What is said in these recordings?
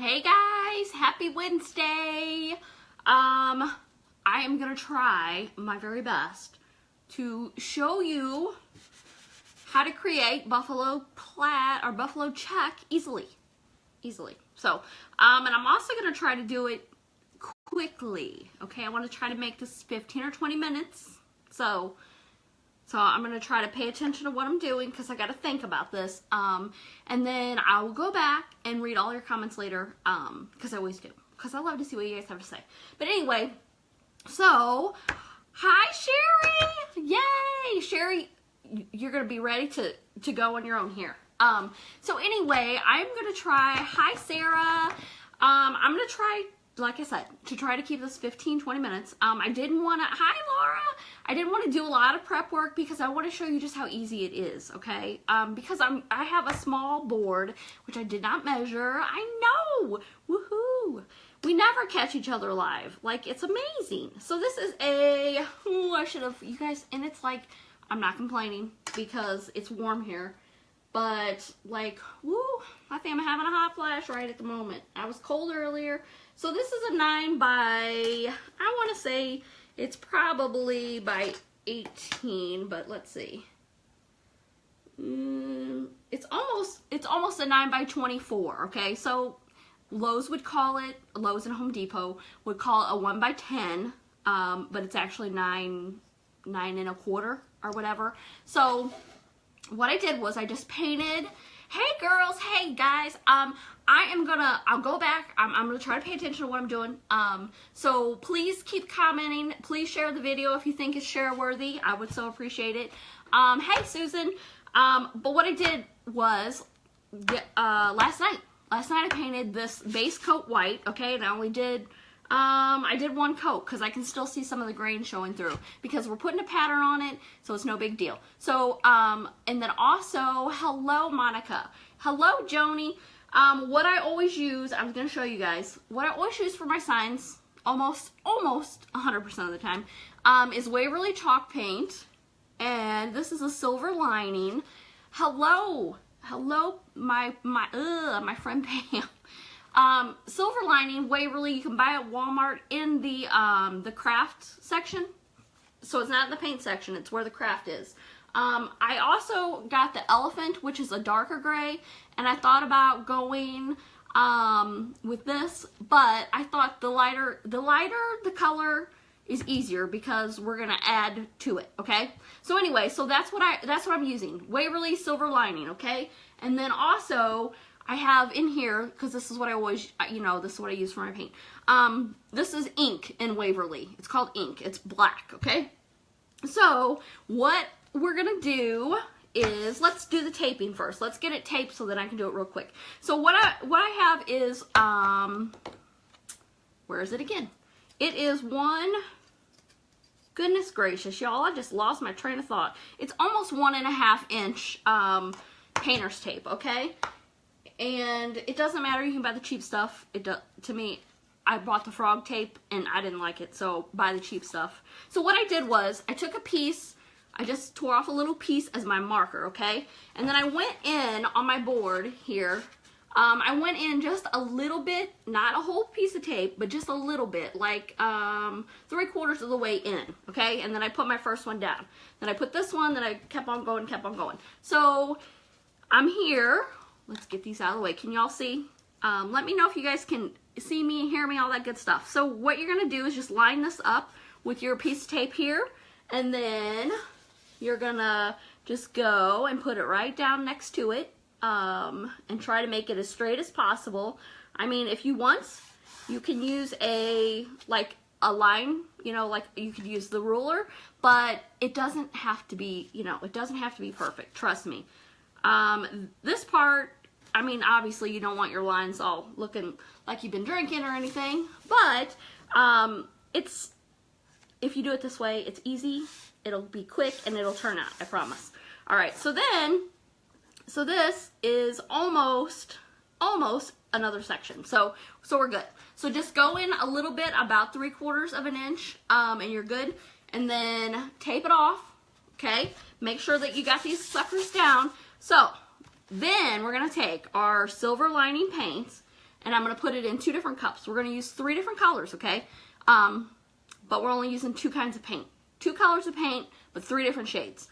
Hey guys, happy Wednesday. I am gonna try my very best to show you how to create buffalo plaid or buffalo check easily. So, and I'm also gonna try to do it quickly. Okay, I want to try to make this 15 or 20 minutes. So I'm going to try to pay attention to what I'm doing because I got to think about this. And then I will go back and read all your comments later because I always do. Because I love to see what you guys have to say. But anyway, so, hi Sherry! Yay! Sherry, you're going to be ready to go on your own here. So anyway, I'm going to try, hi Sarah. I'm going to try, like I said, to try to keep this 15-20 minutes. I didn't want to, hi Laura, I didn't want to do a lot of prep work because I want to show you just how easy it is, okay? Because I have a small board, which I did not measure. I know, woohoo! We never catch each other live. Like, it's amazing. So this is I should have, you guys, and it's like, I'm not complaining because it's warm here. But, like, woo, I think I'm having a hot flash right at the moment. I was cold earlier. So this is a 9 by, I want to say it's probably by 18, but let's see. It's almost a 9 by 24, okay? So Lowe's would call it, Lowe's and Home Depot would call it a 1 by 10, but it's actually 9 1/4 or whatever. So what I did was I just painted, hey girls, hey guys, I'll go back, I'm gonna try to pay attention to what I'm doing, so please keep commenting, please share the video if you think it's share worthy, I would so appreciate it. Hey Susan, but what I did was, last night I painted this base coat white, okay, and I only did, I did one coat because I can still see some of the grain showing through because we're putting a pattern on it, so it's no big deal. So, and then also, hello Monica, hello Joni. What I always use, I'm going to show you guys, what I always use for my signs, almost 100% of the time, is Waverly chalk paint, and this is a silver lining. Hello, my friend Pam. Silver lining, Waverly, you can buy at Walmart in the craft section. So it's not in the paint section, it's where the craft is. I also got the elephant, which is a darker gray, and I thought about going with this, but I thought the lighter the color is easier because we're gonna add to it, okay? So anyway, so that's what I'm using. Waverly silver lining, okay? And then also I have in here, because this is what I always, this is what I use for my paint. This is ink in Waverly. It's called ink. It's black, okay? So what we're gonna do is, let's do the taping first. Let's get it taped so that I can do it real quick. So what I have is, where is it again? It is one, goodness gracious, y'all, I just lost my train of thought. It's almost 1.5 inch painter's tape, okay? And it doesn't matter, you can buy the cheap stuff. To me, I bought the frog tape and I didn't like it, so buy the cheap stuff. So what I did was, I took a piece, I just tore off a little piece as my marker, okay? And then I went in on my board here, I went in just a little bit, not a whole piece of tape, but just a little bit, like 3/4 of the way in, okay? And then I put my first one down. Then I put this one, then I kept on going. So I'm here. Let's get these out of the way. Can y'all see? Let me know if you guys can see me, hear me, all that good stuff. So what you're going to do is just line this up with your piece of tape here, and then you're going to just go and put it right down next to it, and try to make it as straight as possible. I mean, if you want, you can use a line, like you could use the ruler, but it doesn't have to be, it doesn't have to be perfect, trust me. This part, I mean, obviously you don't want your lines all looking like you've been drinking or anything, but if you do it this way, it's easy, it'll be quick, and it'll turn out, I promise. Alright, so this is almost another section, so we're good. So just go in a little bit, about 3/4 of an inch, and you're good, and then tape it off, okay? Make sure that you got these suckers down. So then we're going to take our silver lining paints and I'm going to put it in 2 different cups. We're going to use 3 different colors, okay? But we're only using 2 kinds of paint. 2 colors of paint, but 3 different shades.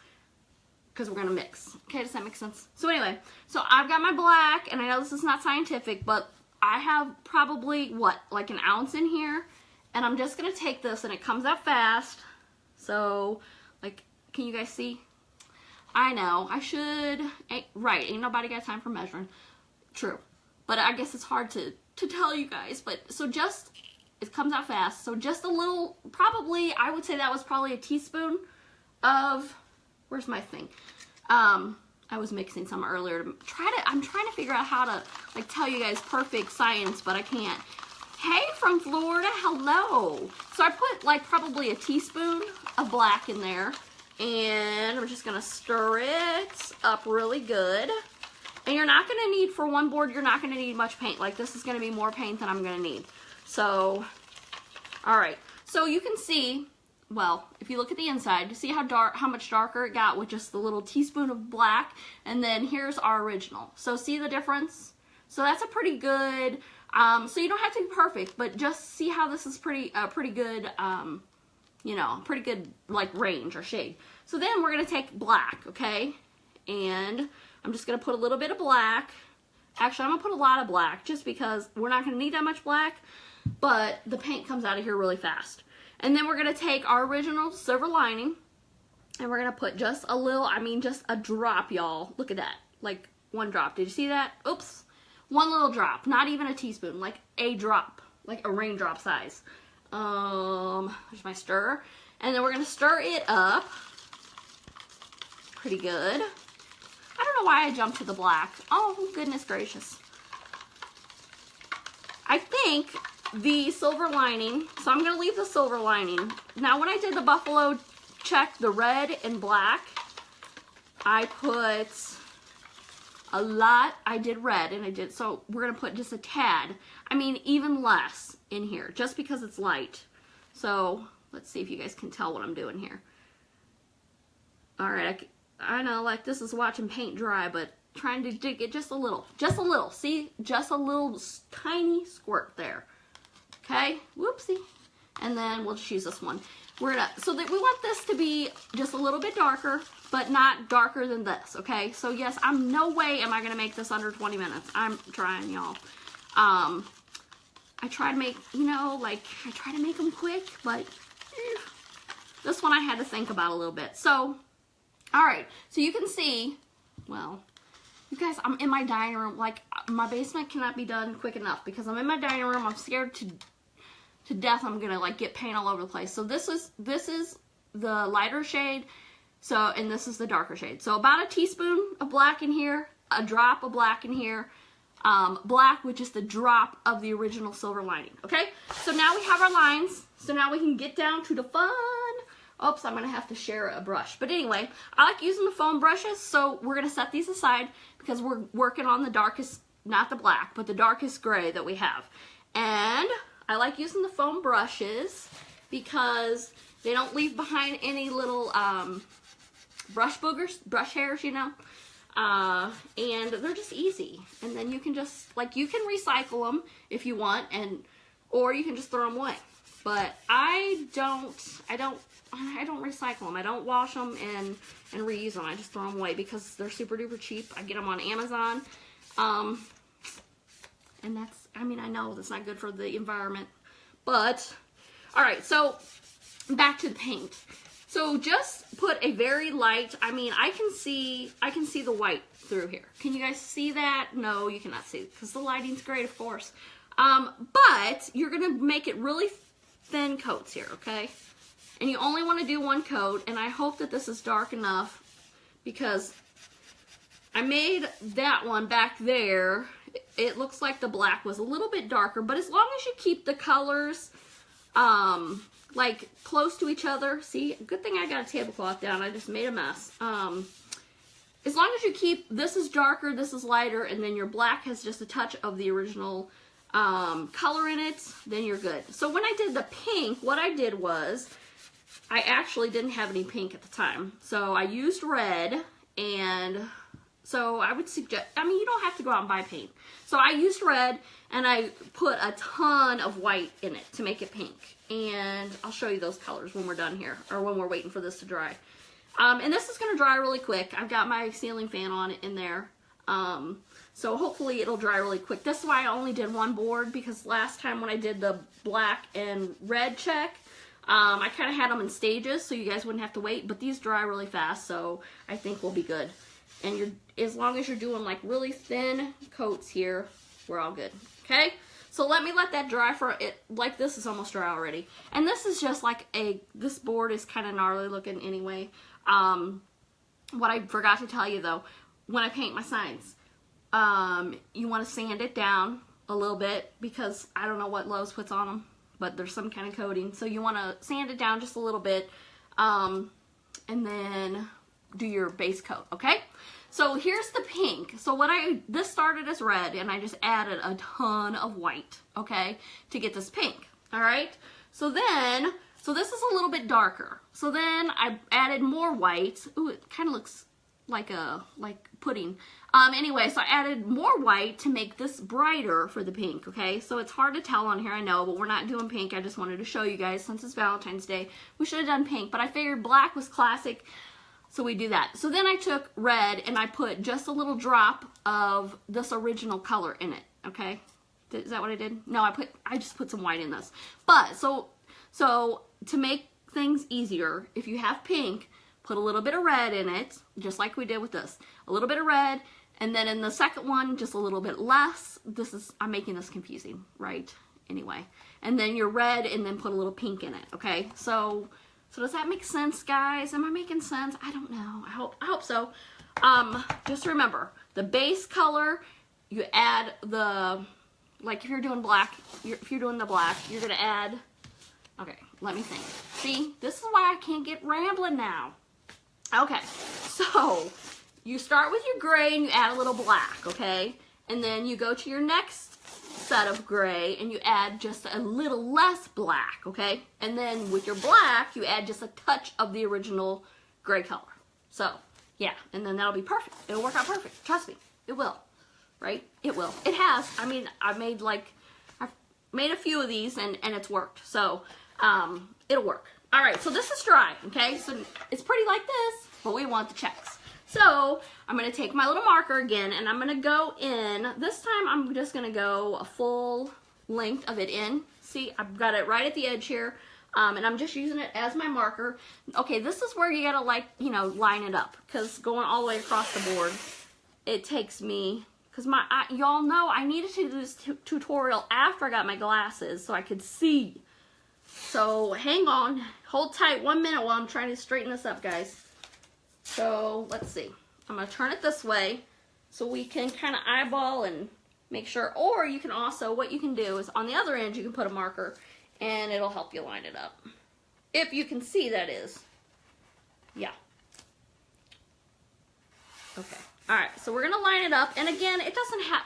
Because we're going to mix. Okay, does that make sense? So anyway, so I've got my black, and I know this is not scientific, but I have probably, what, like an ounce in here? And I'm just going to take this, and it comes out fast. So, like, can you guys see? I know, I should, right, ain't nobody got time for measuring. True. But I guess it's hard to tell you guys. But, so just, it comes out fast. So just a little, probably, I would say that was probably a teaspoon of, where's my thing? I was mixing some earlier to I'm trying to figure out how to, like, tell you guys perfect science, but I can't. Hey, from Florida, hello. So I put, like, probably a teaspoon of black in there, and I'm just gonna stir it up really good. And you're not gonna need, for one board, you're not gonna need much paint. Like, this is gonna be more paint than I'm gonna need. So, all right. So you can see, well, if you look at the inside, you see how much darker it got with just the little teaspoon of black, and then here's our original. So see the difference? So that's a pretty good, so you don't have to be perfect, but just see how this is pretty good, you know, pretty good, like, range or shade. So then we're going to take black, okay? And I'm just going to put a little bit of black. Actually, I'm going to put a lot of black just because we're not going to need that much black, but the paint comes out of here really fast. And then we're going to take our original silver lining, and we're going to put just a little, I mean just a drop, y'all. Look at that. Like 1 drop. Did you see that? Oops. 1 little drop. Not even a teaspoon. Like a drop. Like a raindrop size. There's my stir. And then we're going to stir it up. Pretty good. I don't know why I jumped to the black. Oh, goodness gracious. I think the silver lining, so I'm going to leave the silver lining. Now, when I did the buffalo check, the red and black, I put a lot. I did red, and I did, so we're going to put just a tad. I mean, even less in here, just because it's light. So, let's see if you guys can tell what I'm doing here. All right, I know, like, this is watching paint dry, but trying to dig it just a little. Just a little. See? Just a little tiny squirt there. Okay, whoopsie. And then we'll just use this one. We're gonna, so that we want this to be just a little bit darker, but not darker than this, okay? So yes, I'm no way am I gonna make this under 20 minutes. I'm trying, y'all. I try to make, you know, like, I try to make them quick, but this one I had to think about a little bit. So, all right, so you can see, well, you guys, I'm in my dining room. Like, my basement cannot be done quick enough because I'm in my dining room. I'm scared to death I'm gonna, like, get paint all over the place. So this is the lighter shade, so, and this is the darker shade. So about a teaspoon of black in here, a drop of black in here, black, which is the drop of the original silver lining. Okay, so now we have our lines. So now we can get down to the fun. Oops, I'm gonna have to share a brush. But anyway, I like using the foam brushes, so we're gonna set these aside because we're working on the darkest, not the black, but the darkest gray that we have. And I like using the foam brushes because they don't leave behind any little brush boogers, brush hairs, you know. And they're just easy. And then you can just, like, you can recycle them if you want, and or you can just throw them away. But I don't recycle them. I don't wash them and reuse them. I just throw them away because they're super duper cheap. I get them on Amazon. And that's, I mean, I know that's not good for the environment, but all right, so back to the paint. So just put a very light, I mean, I can see the white through here. Can you guys see that? No, you cannot see because the lighting's great, of course. But you're gonna make it really thin coats here, okay? And you only want to do 1 coat, and I hope that this is dark enough because I made that one back there. It looks like the black was a little bit darker, but as long as you keep the colors like close to each other. See, good thing I got a tablecloth down. I just made a mess. As long as you keep, this is darker, this is lighter, and then your black has just a touch of the original color in it, then you're good. So when I did the pink, what I did was, I actually didn't have any pink at the time. So I used red and So I would suggest, I mean, you don't have to go out and buy paint. So I used red and I put a ton of white in it to make it pink. And I'll show you those colors when we're done here, or when we're waiting for this to dry. And this is going to dry really quick. I've got my ceiling fan on in there. So hopefully it'll dry really quick. This is why I only did one board, because last time when I did the black and red check, I kind of had them in stages so you guys wouldn't have to wait, but these dry really fast, so I think we'll be good. And as long as you're doing like really thin coats here, we're all good. Okay? So let that dry for it. Like this is almost dry already. And this is just like this board is kind of gnarly looking anyway. What I forgot to tell you though, when I paint my signs, you want to sand it down a little bit, because I don't know what Lowe's puts on them, but there's some kind of coating. So you want to sand it down just a little bit, and then do your base coat, okay? So here's the pink. So this started as red, and I just added a ton of white, okay, to get this pink, all right? So this is a little bit darker. So then I added more white. Ooh, it kind of looks like pudding. Anyway, so I added more white to make this brighter for the pink, okay? So it's hard to tell on here, I know, but we're not doing pink. I just wanted to show you guys, since it's Valentine's Day, we should have done pink, but I figured black was classic, so we do that. So then I took red and I put just a little drop of this original color in it, okay? Is that what I did? No, I just put some white in this. But, so to make things easier, if you have pink, put a little bit of red in it, just like we did with this. A little bit of red, and then in the second one, just a little bit less. I'm making this confusing, right? Anyway. And then your red, and then put a little pink in it, okay? So does that make sense, guys? Am I making sense? I don't know. I hope so. Just remember, the base color, you add like if you're doing black, if you're doing the black, you're gonna add, okay, let me think. See, this is why I can't get rambling now. Okay, so you start with your gray and you add a little black, okay? And then you go to your next set of gray and you add just a little less black, okay? And then with your black, you add just a touch of the original gray color. So, yeah, and then that'll be perfect. It'll work out perfect. Trust me, it will, right? It will. It has. I mean, I've made a few of these and it's worked. So, it'll work. All right, so this is dry, okay? So it's pretty like this, but we want the checks. So I'm going to take my little marker again, and I'm going to go in. This time I'm just going to go a full length of it in. See, I've got it right at the edge here, and I'm just using it as my marker. Okay, this is where you got to, line it up, because going all the way across the board, it takes me, because y'all know I needed to do this tutorial after I got my glasses so I could see. So hang on, hold tight 1 minute while I'm trying to straighten this up, guys. So let's see, I'm going to turn it this way so we can kind of eyeball and make sure, or you can also, what you can do is on the other end you can put a marker and it'll help you line it up. If you can see, that is. Yeah. Okay. Alright, so we're going to line it up, and again,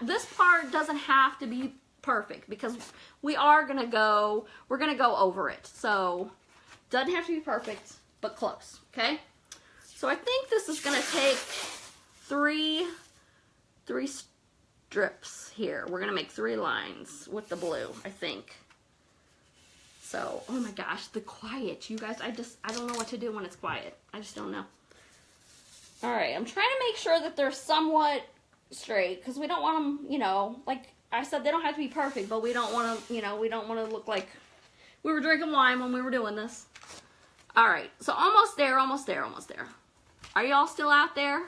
this part doesn't have to be perfect, because we're gonna go over it. So doesn't have to be perfect, but close. Okay, so I think this is gonna take three strips here. We're gonna make 3 lines with the blue, I think. So, oh my gosh, the quiet, you guys, I don't know what to do when it's quiet. I just don't know. All right, I'm trying to make sure that they're somewhat straight, because we don't want them, like I said, they don't have to be perfect, but we don't want to, we don't want to look like we were drinking wine when we were doing this. All right, so almost there, almost there, almost there. Are y'all still out there?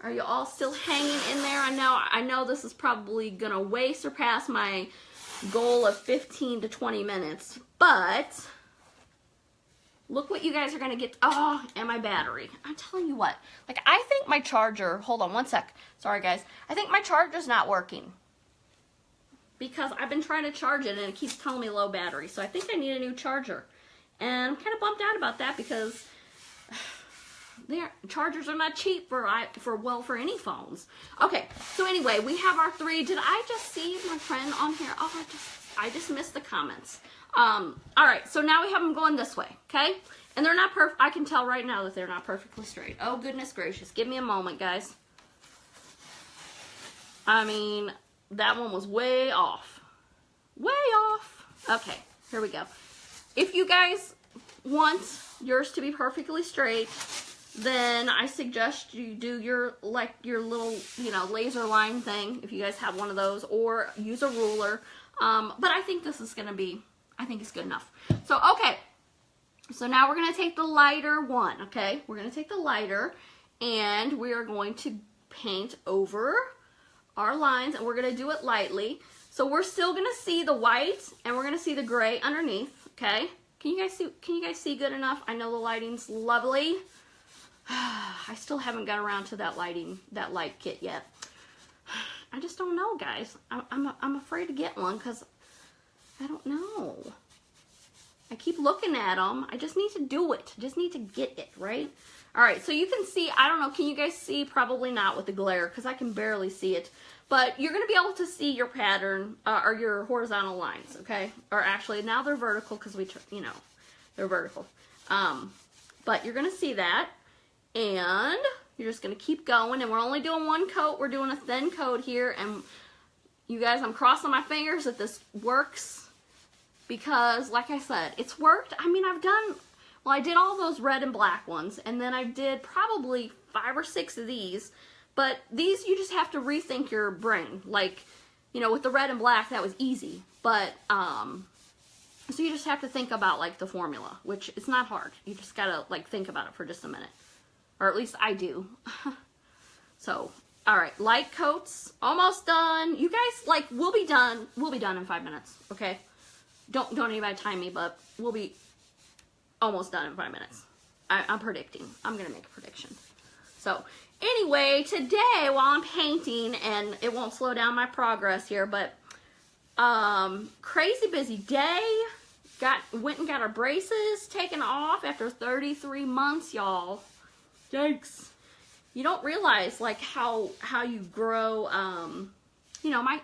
Are you all still hanging in there? I know this is probably going to way surpass my goal of 15 to 20 minutes, but look what you guys are going to get. Oh, and my battery. I'm telling you what, I think my charger, hold on one sec. Sorry, guys. I think my charger's not working, because I've been trying to charge it and it keeps telling me low battery. So I think I need a new charger. And I'm kind of bummed out about that, because chargers are not cheap for any phones. Okay, so anyway, we have our 3. Did I just see my friend on here? Oh, I just missed the comments. All right, so now we have them going this way, okay? And they're not perfect. I can tell right now that they're not perfectly straight. Oh, goodness gracious. Give me a moment, guys. I mean, that one was way off. Way off. Okay, here we go. If you guys want yours to be perfectly straight, then I suggest you do your little, you know, laser line thing, if you guys have one of those, or use a ruler. But I think this is going to be, I think it's good enough. So, okay. So now we're going to take the lighter one, okay? We're going to take the lighter, and we are going to paint over our lines, and we're going to do it lightly. So we're still going to see the white, and we're going to see the gray underneath, okay? Can you guys see good enough? I know the lighting's lovely. I still haven't got around to that light kit yet. I just don't know, guys. I'm afraid to get one because I don't know. I keep looking at them. I just need to do it. I just need to get it, right? All right, so you can see, I don't know, can you guys see? Probably not with the glare because I can barely see it. But you're going to be able to see your pattern or your horizontal lines, okay? Or actually, now they're vertical because you know, they're vertical. But you're going to see that. And you're just going to keep going. And we're only doing one coat. We're doing a thin coat here. And you guys, I'm crossing my fingers that this works. Because, like I said, it's worked. I mean, well, I did all those red and black ones. And then I did probably 5 or 6 of these. But these, you just have to rethink your brain. Like, you know, with the red and black, that was easy. But, so you just have to think about, like, the formula. Which, it's not hard. You just got to, like, think about it for just a minute. Or at least I do. So, alright, light coats, almost done. You guys, like, we'll be done in 5 minutes, okay? Don't anybody time me, but we'll be almost done in 5 minutes. I'm predicting. I'm going to make a prediction. So, anyway, today, while I'm painting, and it won't slow down my progress here, but, crazy busy day. Went and got our braces taken off after 33 months, y'all. Yikes. You don't realize, like, how you grow, you know, my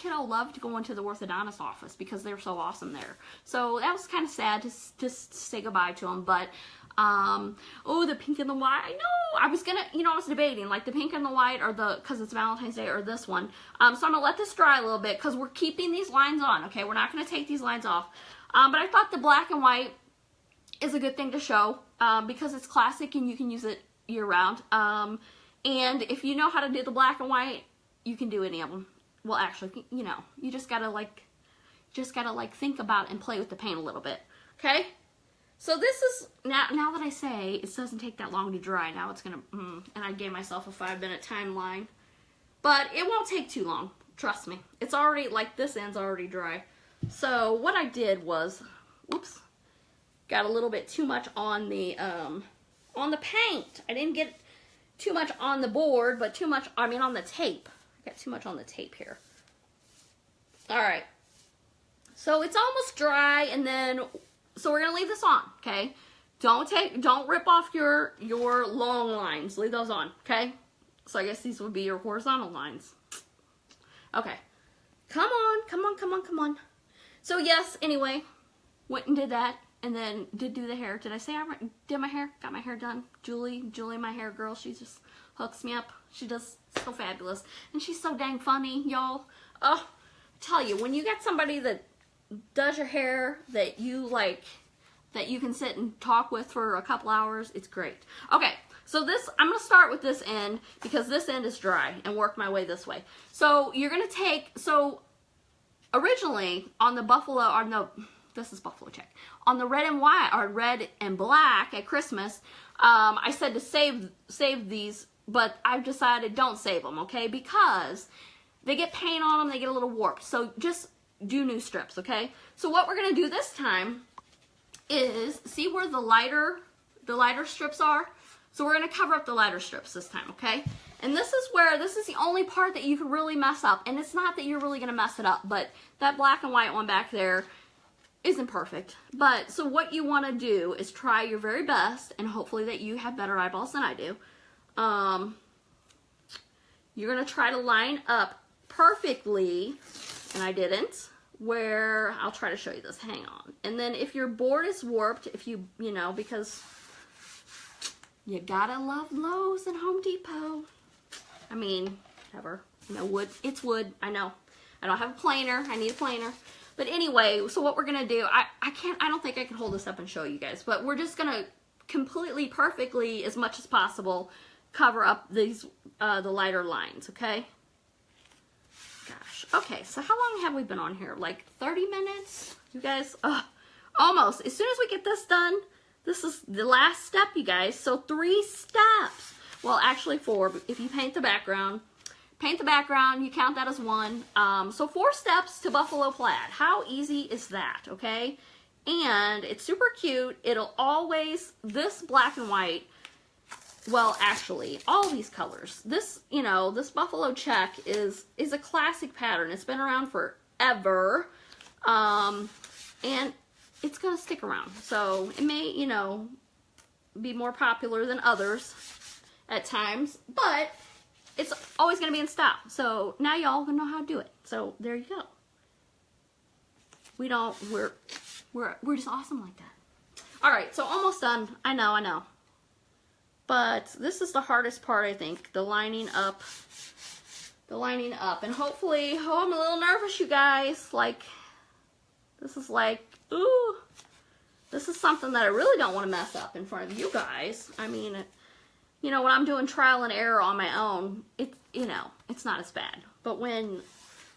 kiddo loved going to the orthodontist office because they're so awesome there. So that was kind of sad to say goodbye to them, but, oh, the pink and the white, I know, I was debating, like, the pink and the white, or because it's Valentine's Day, or this one. So I'm going to let this dry a little bit, because we're keeping these lines on, okay? We're not going to take these lines off. But I thought the black and white is a good thing to show, because it's classic and you can use it year-round. And if you know how to do the black and white, you can do any of them. Well, actually, you know, you just gotta think about and play with the paint a little bit. Okay? So this is, now that I say it doesn't take that long to dry, now it's gonna, and I gave myself a 5-minute timeline. But it won't take too long, trust me. It's already, like, this end's already dry. So what I did was, whoops, got a little bit too much on the paint. I didn't get too much on the board, but too much, I mean, on the tape. I got too much on the tape here. Alright. So it's almost dry, and then, so we're going to leave this on, okay? Don't rip off your long lines. Leave those on, okay? So I guess these would be your horizontal lines. Okay. Come on, come on, come on, come on. So yes, anyway, went and did that. And then did do the hair. Did I say I did my hair? Got my hair done. Julie, my hair girl, she just hooks me up. She does so fabulous. And she's so dang funny, y'all. Oh, I tell you, when you got somebody that does your hair that you like, that you can sit and talk with for a couple hours, it's great. Okay, so this, I'm going to start with this end because this end is dry and work my way this way. So you're going to take, so originally on the buffalo, or no, this is buffalo check. On the red and white, or red and black at Christmas, I said to save these, but I've decided don't save them, okay? Because they get paint on them, they get a little warped. So just do new strips, okay? So what we're gonna do this time is, see where the lighter strips are? So we're gonna cover up the lighter strips this time, okay? And this is the only part that you can really mess up. And it's not that you're really gonna mess it up, but that black and white one back there isn't perfect. But so what you want to do is try your very best, and hopefully that you have better eyeballs than I do. You're going to try to line up perfectly, and I didn't, where I'll try to show you this. Hang on. And then if your board is warped, if you know, because you gotta love Lowe's and Home Depot. I mean, whatever. You know, wood, it's wood, I know. I don't have a planer, I need a planer. But anyway, so what we're gonna do, I don't think I can hold this up and show you guys, but we're just gonna completely, perfectly, as much as possible, cover up these, the lighter lines, okay? Gosh, okay, so how long have we been on here? Like 30 minutes? You guys, almost. As soon as we get this done, this is the last step, you guys. So 3 steps. Well, actually 4, if you paint the background, you count that as 1. So 4 steps to buffalo plaid. How easy is that, okay? And it's super cute. It'll always, this black and white, well, actually, all these colors. This, you know, this buffalo check is a classic pattern. It's been around forever. And it's going to stick around. So it may, you know, be more popular than others at times, but it's always going to be in style. So now y'all gonna know how to do it. So there you go. We're just awesome like that. All right, so almost done. I know. But this is the hardest part, I think, the lining up. And hopefully, I'm a little nervous, you guys. Like, this is like, ooh, this is something that I really don't want to mess up in front of you guys. I mean, you know, when I'm doing trial and error on my own, you know, it's not as bad. But when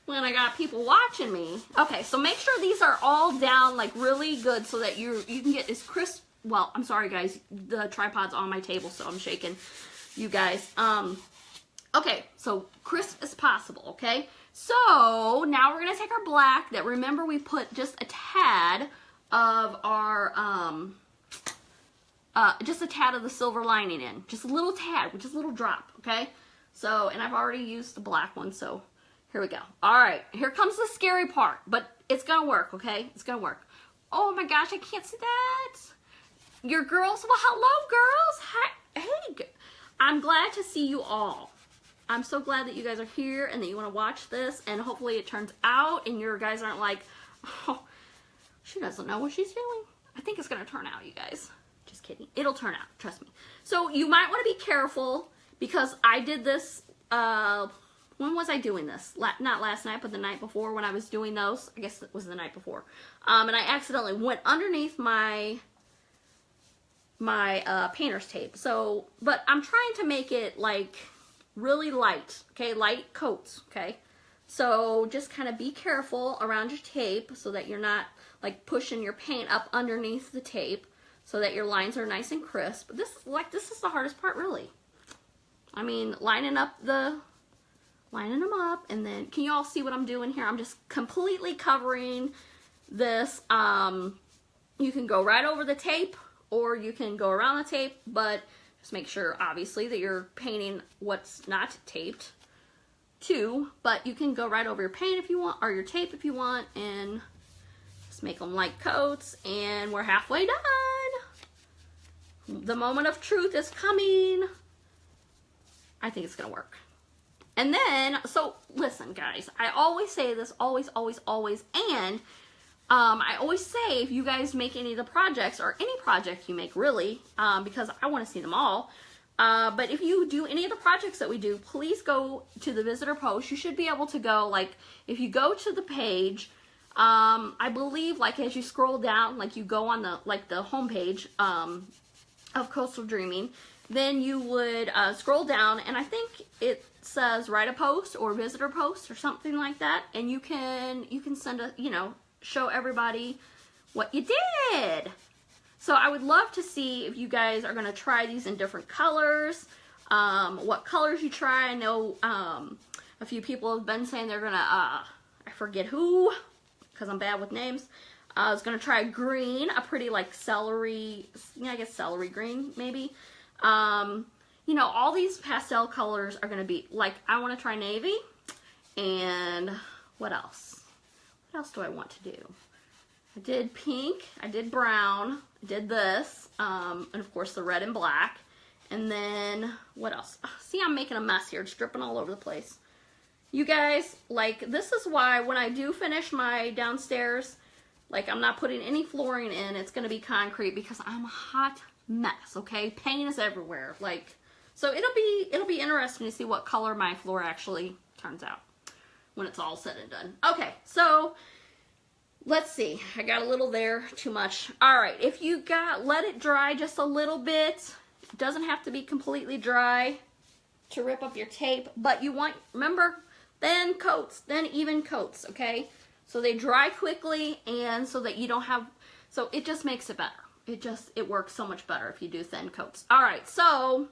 I got people watching me, okay, so make sure these are all down like really good so that you can get as crisp. Well, I'm sorry guys, the tripod's on my table, so I'm shaking you guys. Okay, so crisp as possible, okay? So now we're gonna take our black that, remember, we put just a tad of our, just a tad of the silver lining in. Just a little tad, just a little drop, okay? So, and I've already used the black one, so here we go. All right, here comes the scary part, but it's gonna work, okay? It's gonna work. Oh my gosh, I can't see that. Your girls, well, hello girls. Hi, hey, I'm glad to see you all. I'm so glad that you guys are here and that you want to watch this, and hopefully it turns out and your guys aren't like, oh, she doesn't know what she's doing. I think it's gonna turn out, you guys. Just kidding. It'll turn out, trust me. So you might want to be careful because I did this, when was I doing this? Not last night, but the night before when I was doing those. I guess it was the night before. And I accidentally went underneath my painter's tape. So, but I'm trying to make it like really light, okay? Light coats, okay? So just kind of be careful around your tape so that you're not like pushing your paint up underneath the tape so that your lines are nice and crisp. This is the hardest part, really. I mean, lining them up, and then, can you all see what I'm doing here? I'm just completely covering this. You can go right over the tape, or you can go around the tape, but just make sure, obviously, that you're painting what's not taped too. But you can go right over your paint if you want, or your tape if you want, and just make them light coats, and we're halfway done. The moment of truth is coming. I think it's gonna work. And then, so listen guys, I always say this, always, and I always say, if you guys make any of the projects, or any project you make really, because I want to see them all, but if you do any of the projects that we do, please go to the visitor post. You should be able to go, like, if you go to the page, I believe, like, as you scroll down, like, you go on the, like, the home page, of Coastal Dreaming, then you would scroll down, and I think it says write a post or visitor post or something like that, and you can send a, you know, show everybody what you did. So I would love to see if you guys are going to try these in different colors, what colors you try. I know a few people have been saying they're going to, I forget who, because I'm bad with names, I was going to try green, a pretty like celery, yeah, I guess celery green maybe. You know, all these pastel colors are going to be, like, I want to try navy, and what else? What else do I want to do? I did pink, I did brown, I did this, and of course the red and black, and then, what else? Oh, see, I'm making a mess here, it's dripping all over the place. You guys, like, this is why when I do finish my downstairs, like, I'm not putting any flooring in, it's going to be concrete, because I'm a hot mess, okay? Paint is everywhere, like, so it'll be interesting to see what color my floor actually turns out when it's all said and done. Okay, so let's see. I got a little there, too much. All right, if you let it dry just a little bit. It doesn't have to be completely dry to rip up your tape, but you want, remember, thin coats, then even coats, okay? So they dry quickly, and so that you don't have, so it just makes it better. It works so much better if you do thin coats. All right, so,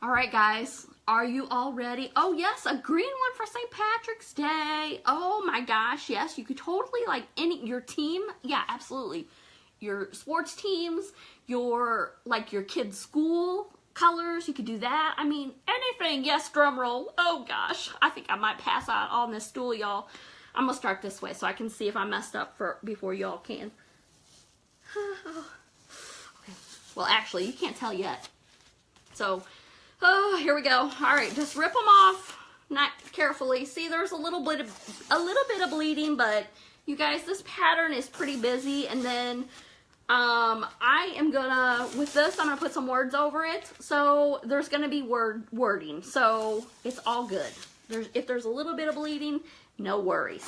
all right, guys, are you all ready? Oh, yes, a green one for St. Patrick's Day. Oh, my gosh, yes, you could totally, like, your team, yeah, absolutely. Your sports teams, your kids' school colors, you could do that. I mean, anything. Yes, drum roll. Oh, gosh, I think I might pass out on this stool, y'all. I'm going to start this way so I can see if I messed up before y'all can. Okay. Well, actually, you can't tell yet. So, here we go. All right, just rip them off, not carefully. See, there's a little bit of bleeding, but you guys, this pattern is pretty busy. And then I am gonna, with this, I'm gonna put some words over it. So there's gonna be wording. So it's all good. If there's a little bit of bleeding, no worries.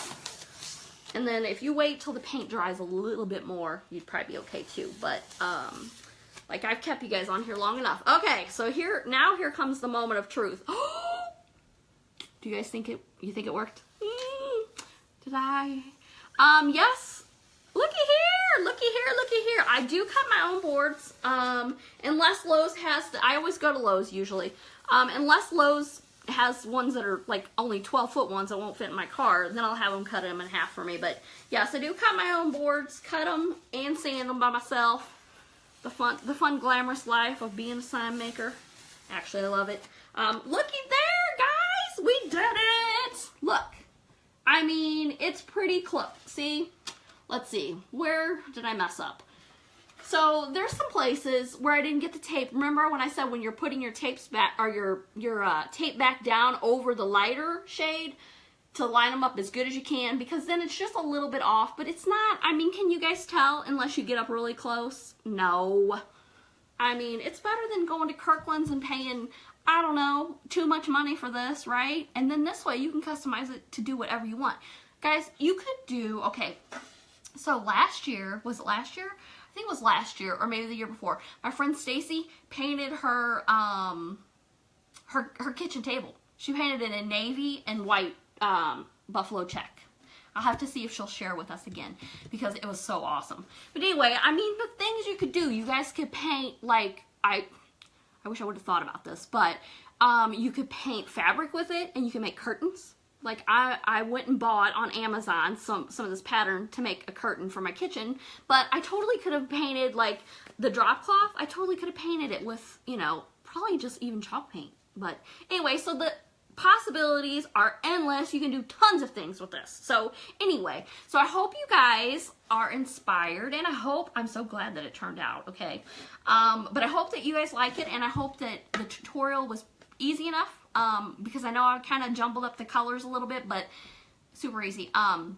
And then if you wait till the paint dries a little bit more, you'd probably be okay too. But like, I've kept you guys on here long enough. Okay, so here comes the moment of truth. Do you guys think you think it worked? Did I? Yes. Looky here, looky here, looky here. I do cut my own boards. Unless Lowe's has, I always go to Lowe's usually. Unless Lowe's has ones that are like only 12-foot ones that won't fit in my car, then I'll have them cut them in half for me. But yes, I do cut my own boards, cut them and sand them by myself. The fun glamorous life of being a sign maker. Actually, I love it. Looky there, guys, we did it. Look, I mean, it's pretty close. See, let's see, where did I mess up? So there's some places where I didn't get the tape. Remember when I said when you're putting your tapes back, or your tape back down over the lighter shade to line them up as good as you can, because then it's just a little bit off, but it's not, I mean, can you guys tell unless you get up really close? No. I mean, it's better than going to Kirkland's and paying, I don't know, too much money for this, right? And then this way you can customize it to do whatever you want. Guys, you could do, okay, so last year, was it last year? I think it was last year, or maybe the year before. My friend Stacy painted her her kitchen table. She painted it in navy and white buffalo check. I'll have to see if she'll share with us again, because it was so awesome. But anyway, I mean, the things you could do, you guys could paint, like, I wish I would have thought about this, but you could paint fabric with it, and you can make curtains. Like, I went and bought on Amazon some of this pattern to make a curtain for my kitchen, but I totally could have painted, like, the drop cloth. I totally could have painted it with, you know, probably just even chalk paint. But anyway, so the possibilities are endless. You can do tons of things with this. So anyway, so I hope you guys are inspired, and I'm so glad that it turned out, okay? But I hope that you guys like it, and I hope that the tutorial was easy enough. Because I know I kind of jumbled up the colors a little bit, but super easy. And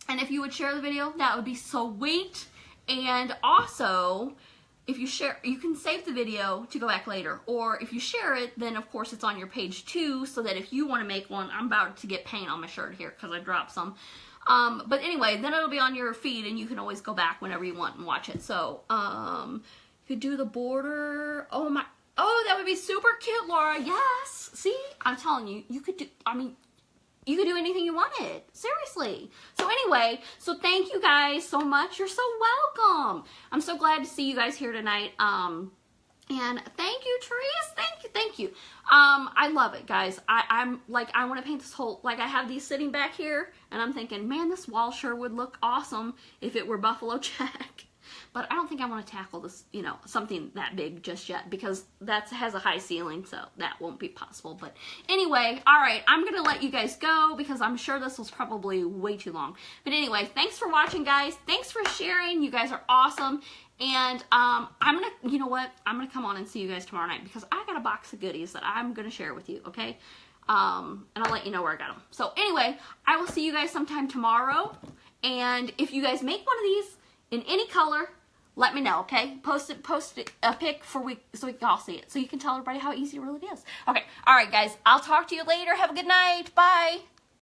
if you would share the video, that would be sweet. And also, if you share, you can save the video to go back later. Or if you share it, then of course it's on your page too, so that if you want to make one, I'm about to get paint on my shirt here because I dropped some. But anyway, then it'll be on your feed, and you can always go back whenever you want and watch it. So, you could do the border. Oh, that would be super cute, Laura. Yes. See, I'm telling you, you could do, I mean, you could do anything you wanted. Seriously. So anyway, so thank you guys so much. You're so welcome. I'm so glad to see you guys here tonight. And thank you, Therese. Thank you. I love it, guys. I'm like, I want to paint this whole, like, I have these sitting back here, and I'm thinking, man, this wall sure would look awesome if it were buffalo check. But I don't think I want to tackle this, you know, something that big just yet, because that has a high ceiling, so that won't be possible. But anyway, all right, I'm going to let you guys go, because I'm sure this was probably way too long. But anyway, thanks for watching, guys. Thanks for sharing. You guys are awesome. And I'm going to, you know what, I'm going to come on and see you guys tomorrow night, because I got a box of goodies that I'm going to share with you, okay? And I'll let you know where I got them. So anyway, I will see you guys sometime tomorrow. And if you guys make one of these in any color, let me know, okay? Post a pic so we can all see it, so you can tell everybody how easy it really is. Okay, all right, guys. I'll talk to you later. Have a good night. Bye.